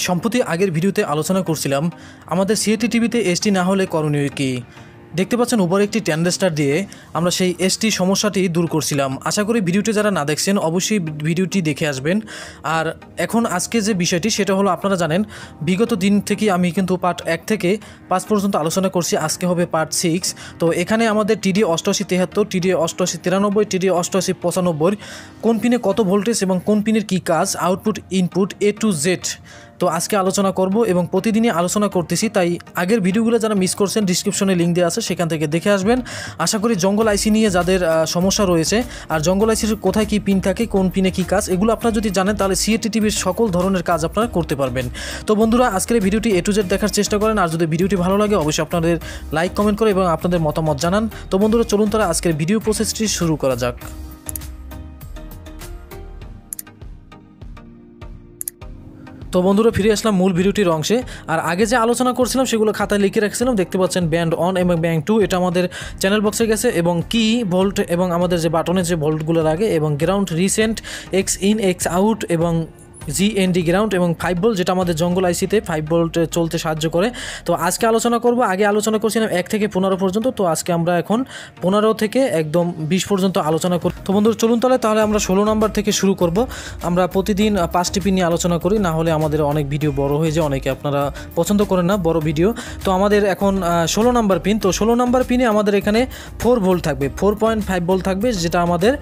সম্প্রতি আগের ভিডিওতে আলোচনা করছিলাম আমাদের সিএটি টিভিতে এসটি না হলে করণীয় কি। দেখতে পাচ্ছেন উপরে একটি ট্যান্ডেস্টার দিয়ে আমরা সেই এসটি সমস্যাটি দূর করছিলাম। আশা করি ভিডিওটি যারা না দেখছেন অবশ্যই ভিডিওটি দেখে আসবেন। আর এখন আজকে যে বিষয়টি সেটা হলো, আপনারা জানেন বিগত দিন থেকে আমি কিন্তু পার্ট 1 থেকে 5 পর্যন্ত আলোচনা করছি, আজকে হবে পার্ট 6। তো এখানে আমাদের TDA 8873, TDA 8893, TDA 8895 কোন পিনে কত ভোল্টেজ এবং কোন পিনের কী কাজ, output input A to Z তো আজকে আলোচনা করব এবং প্রতিদিনই আলোচনা করতেছি। তাই আগের ভিডিওগুলো যারা মিস করছেন ডিসক্রিপশনে লিঙ্ক দেওয়া আছে, সেখান থেকে দেখে আসবেন। আশা করি জঙ্গল আইসি নিয়ে যাদের সমস্যা রয়েছে আর জঙ্গল আইসির কোথায় কী পিন থাকে, কোন পিনে কী কাজ, এগুলো আপনারা যদি জানেন তাহলে সিএটি টিভির সকল ধরনের কাজ আপনারা করতে পারবেন। তো বন্ধুরা আজকের এই ভিডিওটি A to Z দেখার চেষ্টা করেন। আর যদি ভিডিওটি ভালো লাগে অবশ্যই আপনাদের লাইক কমেন্ট করে এবং আপনাদের মতামত জানান। তো বন্ধুরা চলুন তারা আজকের ভিডিও প্রসেসটি শুরু করা যাক। তো বন্ধুরা ফিরে আসলাম মূল ভিডিওটির অংশে। আর আগে যে আলোচনা করছিলাম সেগুলো খাতায় লিখে রাখছিলাম। দেখতে পাচ্ছেন ব্যান্ড অন এবং ব্যান্ড 2 এটা আমাদের চ্যানেল বক্সে গেছে, এবং কি ভোল্ট এবং আমাদের যে বাটনের যে ভোল্টগুলো লাগে, এবং ground recent, x in x out, এবং GND গ্রাউন্ড, এবং 5 ভোল্ট যেটা আমাদের জঙ্গল আইসিতে 5 ভোল্ট চলতে সাহায্য করে। তো আজকে আলোচনা করব, আগে আলোচনা করছিলাম 1 থেকে 15 পর্যন্ত, তো আজকে আমরা এখন 15 থেকে একদম 20 পর্যন্ত আলোচনা করি। তো বন্ধুরা চলুন তাহলে আমরা 16 নাম্বার থেকে শুরু করব। আমরা প্রতিদিন 5টি পিন নিয়ে আলোচনা করি, না হলে আমাদের অনেক ভিডিও বড় হয়ে যায়, অনেকে আপনারা পছন্দ করেন না বড় ভিডিও। তো আমাদের এখন 16 নাম্বার পিন। তো 16 নাম্বার পিনে আমাদের এখানে 4 ভোল্ট থাকবে, 4.5 ভোল্ট থাকবে, যেটা আমাদের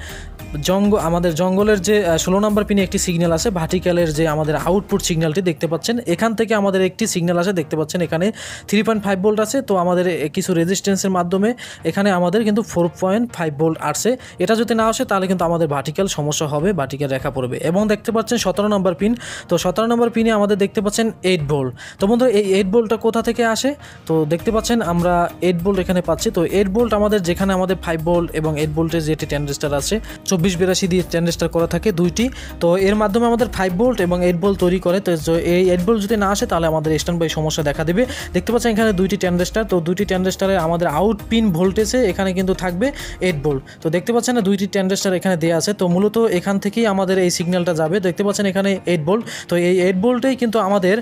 জঙ্গলের যে 16 নাম্বার পিনে একটি সিগন্যাল আছে, ভার্টিক্যালের যে আমাদের আউটপুট সিগন্যালটি দেখতে পাচ্ছেন, এখান থেকে আমাদের একটি সিগন্যাল আসে, দেখতে পাচ্ছেন এখানে 3.5 ভোল্ট আছে। তো আমাদের কিছু রেজিস্ট্যান্সের মাধ্যমে এখানে আমাদের কিন্তু 4.5 ভোল্ট আসছে। এটা যদি না আসে তাহলে কিন্তু আমাদের ভার্টিক্যাল সমস্যা হবে, ভার্টিক্যাল রেখা পড়বে। এবং দেখতে পাচ্ছেন 17 নাম্বার পিন। তো 17 নাম্বার পিনে আমাদের দেখতে পাচ্ছেন 8 ভোল্ট। তো বন্ধুরা এই 8 ভোল্টটা কোথা থেকে আসে? তো দেখতে পাচ্ছেন আমরা 8 ভোল্ট এখানে পাচ্ছি। তো 8 ভোল্ট আমাদের যেখানে আমাদের 5 ভোল্ট এবং 8 ভোল্টের যেটি ট্রানজিস্টর আছে 2482 দিয়ে ট্রানজিস্টর করা থাকে দুইটি, তো এর মাধ্যমে আমাদের 5 ভোল্ট এবং 8 ভোল্ট তৈরি করে। তো এই 8 ভোল্ট যদি না আসে তাহলে আমাদের স্ট্যান্ড বাই সমস্যা দেখা দেবে। দেখতে পাচ্ছেন এখানে দুইটি ট্রানজিস্টর, তো দুইটি ট্রানজিস্টরে আমাদের আউট পিন ভোল্টেজে এখানে কিন্তু থাকবে 8 ভোল্ট। তো দেখতে পাচ্ছেন না দুইটি ট্রানজিস্টর এখানে দেওয়া আছে। তো মূলত এখান থেকেই আমাদের এই সিগন্যালটা যাবে। দেখতে পাচ্ছেন এখানে 8 ভোল্ট। তো এই 8 ভোল্টেই কিন্তু আমাদের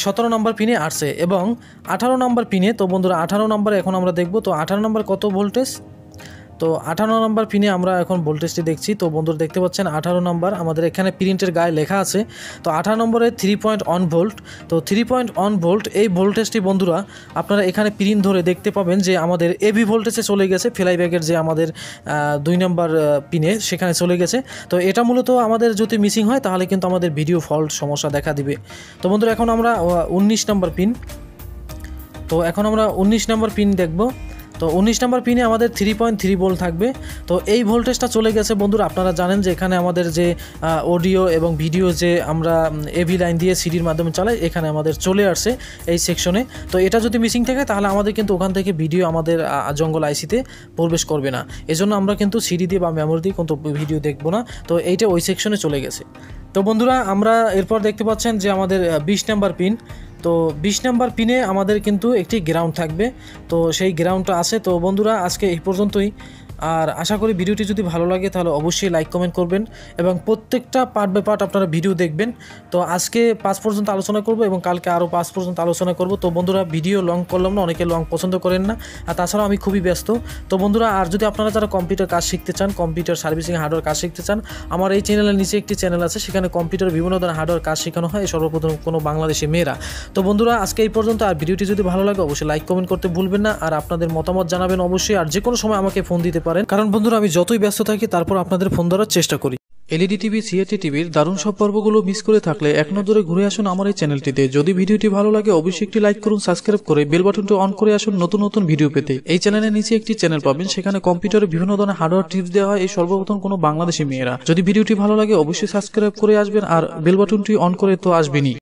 17 নম্বর পিনে আসছে এবং 18 নম্বর পিনে। তো বন্ধুরা 18 নম্বরে এখন আমরা দেখব। তো 18 নম্বর কত ভোল্টেজ? তো 18 নম্বর পিনে আমরা এখন ভোল্টেজটি দেখছি। তো বন্ধুরা দেখতে পাচ্ছেন 18 নম্বর আমাদের এখানে প্রিন্টের গায়ে লেখা আছে। তো 18 নম্বরে 3.1 ভোল্ট। তো 3.1 ভোল্ট এই ভোল্টেজটি বন্ধুরা আপনারা এখানে প্রিন্ট ধরে দেখতে পাবেন যে আমাদের এবি ভোল্টেজে চলে গেছে, ফ্লাইব্যাকের যে আমাদের 2 নম্বর পিনে সেখানে চলে গেছে। তো এটা মূলত আমাদের যদি মিসিং হয় তাহলে কিন্তু আমাদের ভিডিও ফল্ট সমস্যা দেখা দিবে। তো বন্ধুরা এখন আমরা 19 নম্বর পিন। তো এখন আমরা 19 নম্বর পিন দেখব। তো 19 নম্বর পিনে আমাদের 3.3 ভোল্ট থাকবে। তো এই ভোল্টেজটা চলে গেছে বন্ধুরা। আপনারা জানেন যে এখানে আমাদের যে অডিও এবং ভিডিও যে আমরা এভি লাইন দিয়ে সিডির মাধ্যমে চালাই, এখানে আমাদের চলে আসছে এই সেকশনে। তো এটা যদি মিসিং থাকে তাহলে আমাদের কিন্তু ওখান থেকে ভিডিও আমাদের জঙ্গল আইসিতে প্রবেশ করবে না। এজন্য আমরা কিন্তু সিডি দিয়ে বা মেমোরি দিয়ে কিন্তু ভিডিও দেখব না। তো এইটা ওই সেকশনে চলে গেছে। তো বন্ধুরা আমরা এরপর দেখতে পাচ্ছেন যে আমাদের 20 নম্বর পিন। তো 20 নম্বর পিনে আমাদের কিন্তু একটি গ্রাউন্ড থাকবে। তো সেই গ্রাউন্ডটা আছে। তো বন্ধুরা আজকে এই পর্যন্তই। আর আশা করি ভিডিওটি যদি ভালো লাগে তাহলে অবশ্যই লাইক কমেন্ট করবেন এবং প্রত্যেকটা পার্ট বাই পার্ট আপনারা ভিডিও দেখবেন। তো আজকে 5 পর্যন্ত আলোচনা করব এবং কালকে আরও 5 পর্যন্ত আলোচনা করব। তো বন্ধুরা ভিডিও লং করলাম না, অনেকে লং পছন্দ করেন না, আর তাছাড়াও আমি খুবই ব্যস্ত। তো বন্ধুরা আর যদি আপনারা যারা কম্পিউটার কাজ শিখতে চান, কম্পিউটার সার্ভিসিং হার্ডওয়্যার কাজ শিখতে চান, আমার এই চ্যানেলের নিচে একটি চ্যানেল আছে, সেখানে কম্পিউটার বিভিন্ন ধরনের হার্ডওয়্যার কাজ শেখানো হয় সর্বপ্রথম কোনো বাংলাদেশি মেয়েরা। তো বন্ধুরা আজকে এই পর্যন্ত। আর ভিডিওটি যদি ভালো লাগে অবশ্যই লাইক কমেন্ট করতে ভুলবেন না, আর আপনাদের মতামত জানাবেন অবশ্যই। আর যে কোনো সময় আমাকে ফোন দিতে পারেন, কারণ বন্ধুরা আমি যতই ব্যস্ত থাকি তারপর আপনাদের ফোন ধরার চেষ্টা করি। এলইডি টিভি, সিএটি টিভির দারুণ সব পর্বগুলো মিস করে থাকলে এক নজরে ঘুরে আসুন আমার এই চ্যানেলটিতে। যদি ভিডিওটি ভালো লাগে অবশ্যই একটি লাইক করুন, সাবস্ক্রাইব করে বেল বাটনটি অন করে আসুন নতুন নতুন ভিডিও পেতে। এই চ্যানেলের নিচে একটি চ্যানেল পাবেন, সেখানে কম্পিউটারে বিভিন্ন ধরনের হার্ডওয়্যার টিপস দেওয়া হয় এই সর্বপ্রথম কোনো বাংলাদেশি মেয়েরা। যদি ভিডিওটি ভালো লাগে অবশ্যই সাবস্ক্রাইব করে আসবেন, আর বেল বাটনটি অন করে তো আসবেনই।